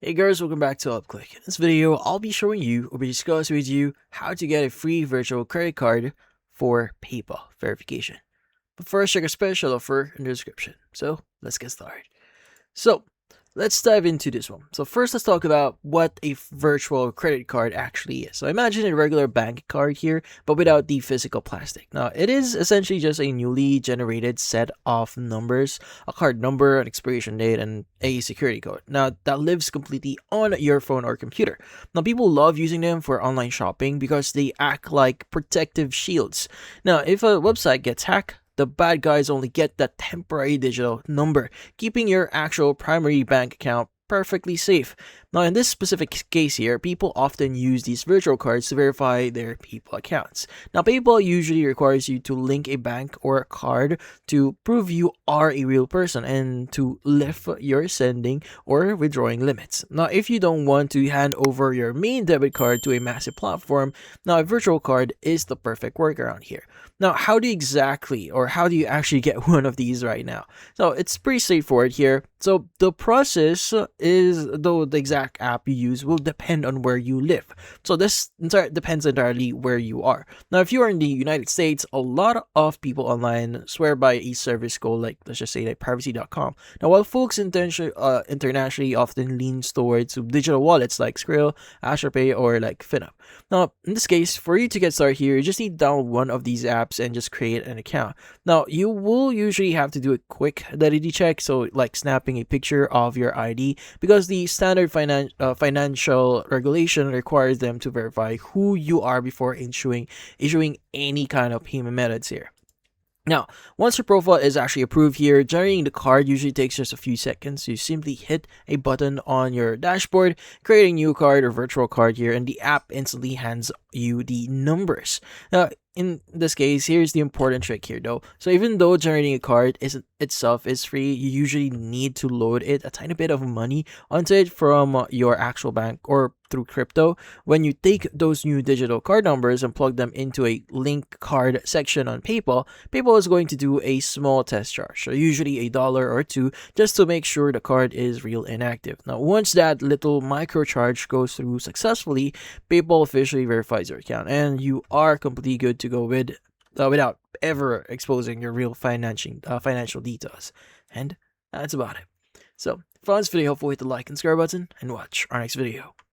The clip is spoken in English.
Hey guys, welcome back to UpClick. In this video, I'll be showing you or be discussing with you how to get a free virtual credit card for PayPal verification. But first, check a special offer in the description. So let's get started. So let's dive into this one. So first, let's talk about what a virtual credit card actually is. So imagine a regular bank card here, but without the physical plastic. Now, it is essentially just a newly generated set of numbers, a card number, an expiration date, and a security code. Now, that lives completely on your phone or computer. Now, people love using them for online shopping because they act like protective shields. Now, if a website gets hacked, the bad guys only get that temporary digital number, keeping your actual primary bank account perfectly safe. Now, in this specific case here, people often use these virtual cards to verify their PayPal accounts. Now, PayPal usually requires you to link a bank or a card to prove you are a real person and to lift your sending or withdrawing limits. Now, if you don't want to hand over your main debit card to a massive platform, now a virtual card is the perfect workaround here. Now, how do you actually get one of these right now? So it's pretty straightforward here. So the process is, though the exact app you use will depend on where you live. So this depends entirely where you are. Now, if you are in the United States, a lot of people online swear by a service called, like, let's just say, like privacy.com. Now, while folks internationally often lean towards digital wallets like Skrill, Afterpay, or like FinUp. Now, in this case, for you to get started here, you just need to download one of these apps and just create an account. Now, you will usually have to do a quick identity check, so like snapping a picture of your ID, because the standard financial regulation requires them to verify who you are before issuing any kind of payment methods here. Now, once your profile is actually approved here, generating the card usually takes just a few seconds. You simply hit a button on your dashboard, create a new card or virtual card here, and the app instantly hands you the numbers. Now, in this case, here's the important trick here though. So even though generating a card itself is free, you usually need to load a tiny bit of money onto it from your actual bank or through crypto. When you take those new digital card numbers and plug them into a link card section on PayPal, PayPal is going to do a small test charge, so usually $1 or $2, just to make sure the card is real and active. Now, once that little micro charge goes through successfully, PayPal officially verifies your account, and you are completely good to go without ever exposing your real financial details. And that's about it. So, if you found this video helpful, hit the like and subscribe button, and watch our next video.